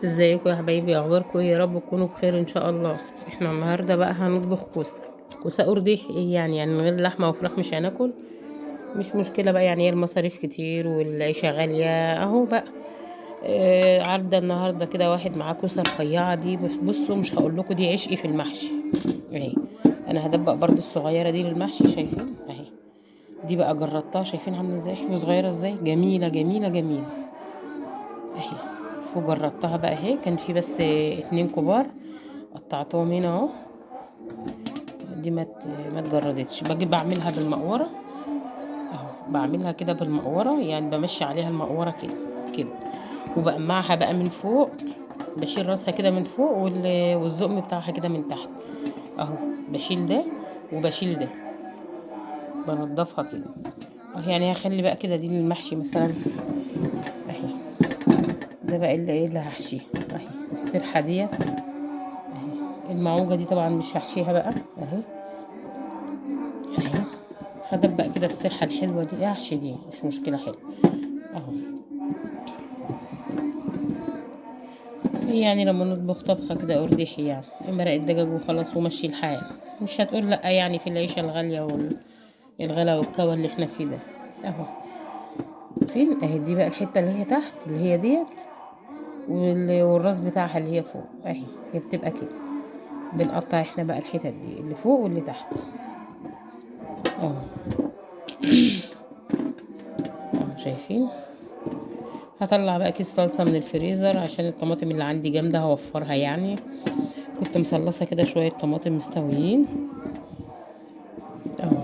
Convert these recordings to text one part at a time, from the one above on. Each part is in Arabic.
ازيكم يا حبايبي؟ اخباركم ايه؟ يا رب تكونوا بخير ان شاء الله. احنا النهارده بقى هنطبخ كوسه قرديح. ايه يعني من غير لحمه وفراخ مش هناكل؟ مش مشكله بقى، يعني هي المصاريف كتير والعيشه غاليه اهو بقى. عارضه النهارده كده واحد معاه كوسه رفيعه دي. بصوا مش هقول لكم دي عشقي في المحشي اهي. انا هدبق برضو الصغيره دي للمحشي، شايفين اهي. دي بقى جربتها، شايفين عامله ازاي؟ شوفوا صغيره ازاي، جميله جميله جميله اهي. وجربتها بقى اهي، كان في بس اتنين كبار قطعتهم هنا اهو. دي ما اتجردتش. باجي بعملها بالمقوره اهو، بعملها كده بالمقوره، يعني بمشي عليها المقوره كده كده، وبقمعها بقى من فوق. بشيل راسها كده من فوق والزقم بتاعها كده من تحت اهو. بشيل ده وبشيل ده، بنضفها كده اهو. يعني هخلي بقى كده دي للمحشي مثلا اهي. ده بقى اللي هحشيه اهي. السرحه ديت اهي. المعوجه دي طبعا مش هحشيها بقى اهي اهي. هدبق كده السرحه الحلوه دي، احشي دي مش مشكله، حلو اهو. يعني لما نطبخ طبخه كده قرديحي، يعني مرق الدجاج وخلاص ومشي الحال. مش هتقول لا يعني في العيشه الغاليه والغلا والكوى اللي احنا فيه ده اهو. فين اهي؟ دي بقى الحته اللي هي تحت اللي هي ديت، والراس بتاعها اللي هي فوق اهي. هي بتبقى كده. بنقطع احنا بقى الحتت دي اللي فوق واللي تحت اهو. شايفين؟ هطلع بقى كيس صلصه من الفريزر عشان الطماطم اللي عندي جامده، هوفرها يعني. كنت مصلصه كده شويه طماطم مستويين اهو.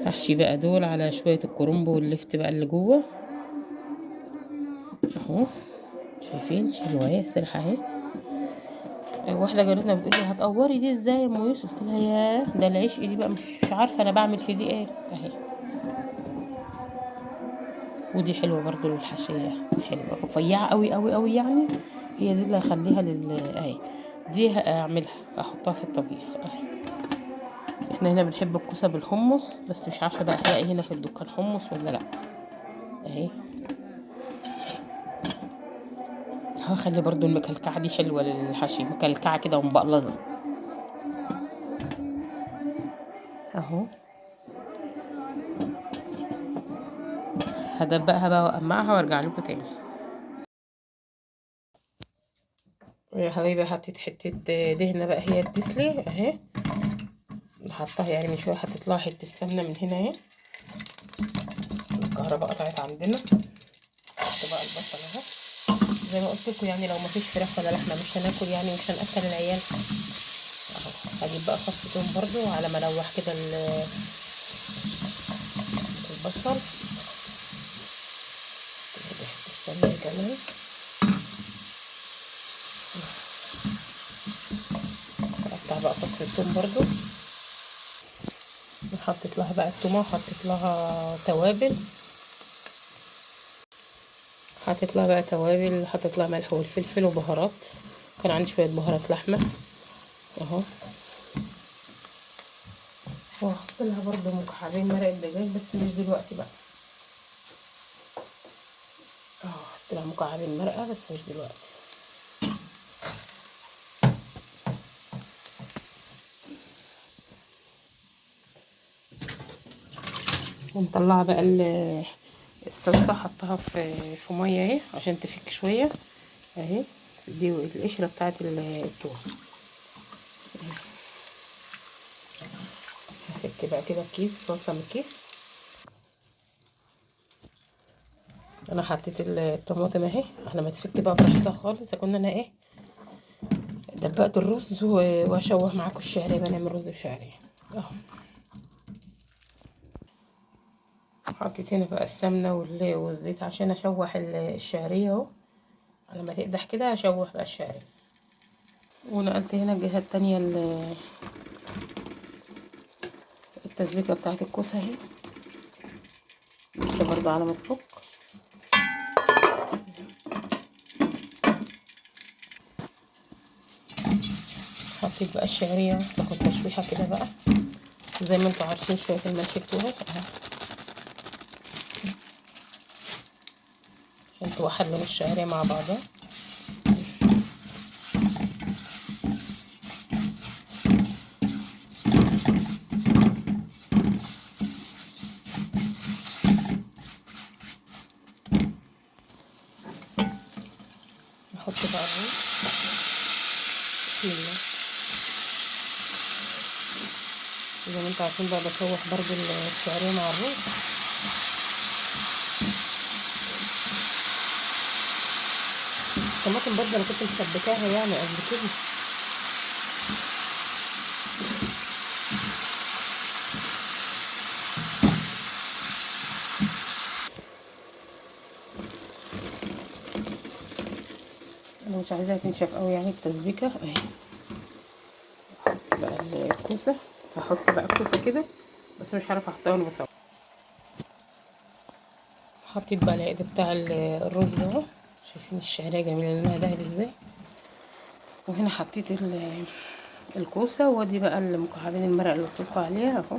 هحشي بقى دول على شويه الكرنب واللفت بقى اللي جوه اهو. شايفين حلوه اهي السرحه اهي. واحده جارتنا بتقول لي هتقوري دي ازاي يا ام يوسف؟ قلت لها ياه ده العشق دي بقى، مش عارفه انا بعمل في دي ايه اهي. ودي حلوه برضو للحشيه، حلوه رفيعه قوي قوي قوي يعني. هي دي اللي هخليها اهي. دي هعملها احطها في الطبيخ اهي. احنا هنا بنحب الكوسه بالحمص، بس مش عارفه بقى هلاقي هنا في الدكان حمص ولا لا اهي. هخلي برضو المكلكعه دي حلوه للحشي، مكلكعه كده ومبقلظه اهو. هدبقها بقى واقمعها وارجع لكم تاني. يا حبايبي حطيت حته دهنه بقى هي التسلي اهي. حطها يعني من شويه، حطيت لها حته سمنه من هنا اهي. الكهرباء قطعت عندنا. حط بقى البصل اهو. زي ما قلت لكم يعني لو مفيش فراخ ولا لحمه مش هناكل، يعني مش هناكل العيال اهو. هجيب بقى فص توم برضو على ما الوح كده البصل. السمنه كمان. اقطع بقى فص التوم برضو. حطيت لها بقى التومه، وحطيت لها توابل. حطيت لها بقى توابل، حطيت لها ملح والفلفل وبهارات. كان عندي شويه بهارات لحمه اهو. وهحط لها برضه مكعبين مرق الدجاج بس مش دلوقتي بقى اهو. هحط لها مكعبين مرقه بس مش دلوقتي. ومطلعه بقى الصلصه، حطها في ميه اهي عشان تفك شويه اهي. دي القشره بتاعت التوم. هفك بقى كده كيس صلصه من الكيس. انا حطيت الطماطم اهي، احنا ما تفك بقى براحتها خالص. كنا انا ايه دبقت الرز واشوح معاكم الشعريه. بنعمل رز بشعريه اهو. حطيت هنا بقى السمنه والزيت عشان اشوح الشعريه اهو. لما تقدح كده اشوح بقى الشعريه. ونقلت هنا الجهه التانية التسبيكه بتاعت الكوسه اهي لسه برضه على ما تفك. حطيت بقى الشعريه تاخد تشويحه كده بقى، زي ما انتوا عارفين شويه الملح بتوعي اهو عشان تتوحد لون الشعرية مع بعضها. نحط بقى الرز. بسم الله. زي ما انتوا عارفين بقى بشوح برضو الشعرية مع الرز. الطماطم برضه انا كنت مسبكاها يعني قبل كده. انا مش عايزاها تنشف قوي يعني التسبيكه اهي. بقى الكوسه هحط بقى الكوسه كده، بس مش عارفه احطها وانا بسوي. حطيت بقى العقد بتاع الرز اهو. شايفين الشعريه جميله لونها دهبي ازاي. وهنا حطيت الكوسه، وادي بقى المكعبين المرق اللي قلت لكم عليها اهو.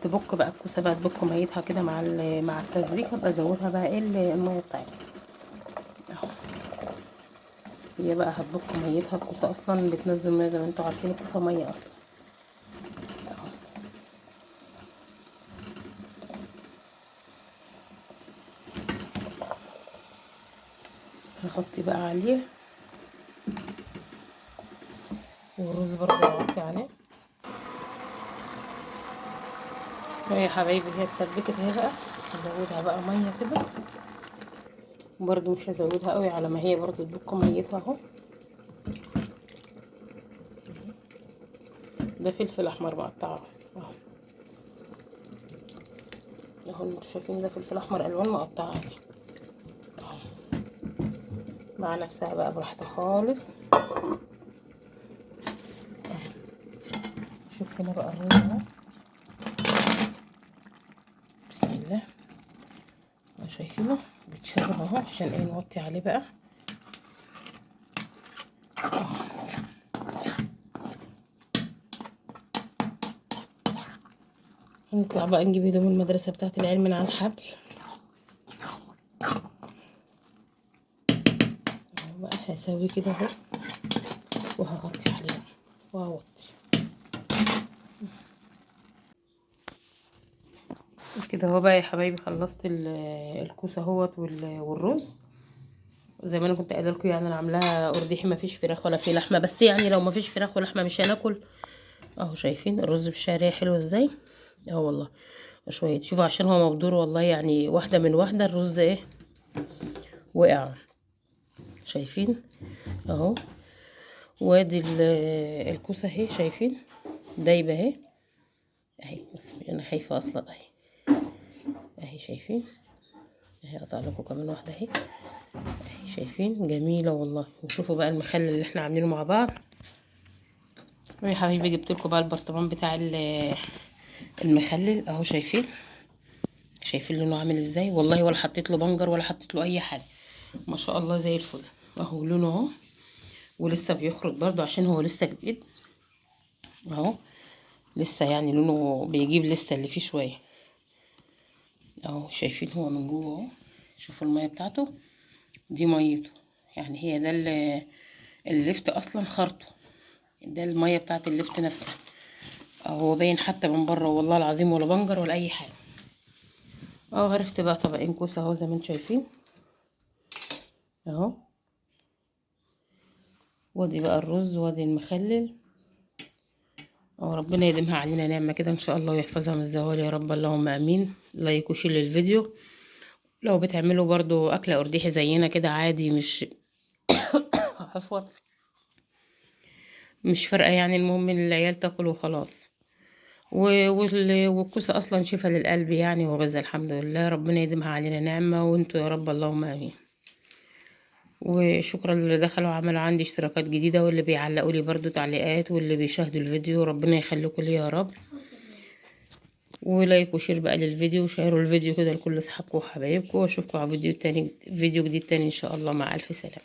تبك بقى الكوسه بقى تبك ميتها كده مع التسبيكه، ابقى ازودها بقى ايه الميه بتاعتها اهو. هي بقى هتبك ميتها، الكوسه اصلا بتنزل ميه زي ما انتوا عارفين، الكوسه ميه اصلا اهو. هحط بقى عليه، والرز برضه هغطي عليه. يا حبايبي هي اتسبكت اهي بقى. هزودها بقى ميه كده، برضه مش هزودها قوي على ما هي برضه تبك ميتها اهو. ده فلفل احمر مقطعه اهو. اهو انتوا شايفين ده فلفل احمر الوان مقطعه اهو مع نفسها بقى براحتها خالص. شوف هنا بقى الرز اهو. بسم الله. شايفينه بيتشرب اهو، عشان ايه نوطي عليه بقى. هنطلع بقى نجيب هدوم المدرسة بتاعت العيال من على الحبل بقى. هسوي كده اهو، وهغطي عليه وهوطي كده اهو. بقى يا حبايبي خلصت الكوسه اهوت والرز. زي ما انا كنت قايله لكم يعني انا عاملاها ارديحي، ما فيش فراخ ولا في لحمه، بس يعني لو ما فيش فراخ ولحمه مش هناكل اهو. شايفين الرز بالشعريه حلو ازاي اه والله. شويه شوفوا عشان هو مبدور والله، يعني واحده من واحده الرز ايه وقع. شايفين اهو. وادي الكوسه اهي شايفين دايبه اهي اهي. بس انا خايفه اصلا اهي اهي. شايفين اهي. اقطع لكم كمان واحده اهي اهي. شايفين جميله والله. وشوفوا بقى المخلل اللي احنا عاملينه مع بعض. يا حبايبي جبت لكم بقى البرطمان بتاع المخلل اهو. شايفين شايفين لونه عامل ازاي والله، ولا حطيت له بنجر ولا حطيت له اي حاجه، ما شاء الله زي الفل اهو. لونه اهو، ولسه بيخرج برضو عشان هو لسه جديد اهو. لسه يعني لونه بيجيب لسه اللي فيه شويه اهو. شايفين هو من جوه اهو. شوفوا الميه بتاعته دي ميته، يعني هي ده اللفت اصلا خرطه، ده الميه بتاعت اللفت نفسها اهو. باين حتى من بره والله العظيم، ولا بنجر ولا اي حاجه اهو. عرفت بقى طبقين كوسه اهو زي ما انتم شايفين اهو. وادي بقى الرز وادي المخلل اهو. ربنا يديمها علينا نعمه كده ان شاء الله، ويحفظها من الزوال يا رب، اللهم امين. لايك وشير للفيديو. لو بتعملوا برضو اكله ارديحي زينا كده عادي، مش عفوا مش فارقه يعني، المهم ان العيال تاكل وخلاص. والكوسه اصلا شفا للقلب يعني وغذاء الحمد لله. ربنا يديمها علينا نعمه وانتوا يا رب، اللهم امين. وشكرا للي دخلوا وعملوا عندي اشتراكات جديده، واللي بيعلقوا لي برضو تعليقات، واللي بيشاهدوا الفيديو ربنا يخليكم لي يا رب. ولايك وشير بقى للفيديو، وشيروا الفيديو كده لكل اصحابكم وحبايبكم. واشوفكم على فيديو جديد تاني ان شاء الله. مع الف سلامه.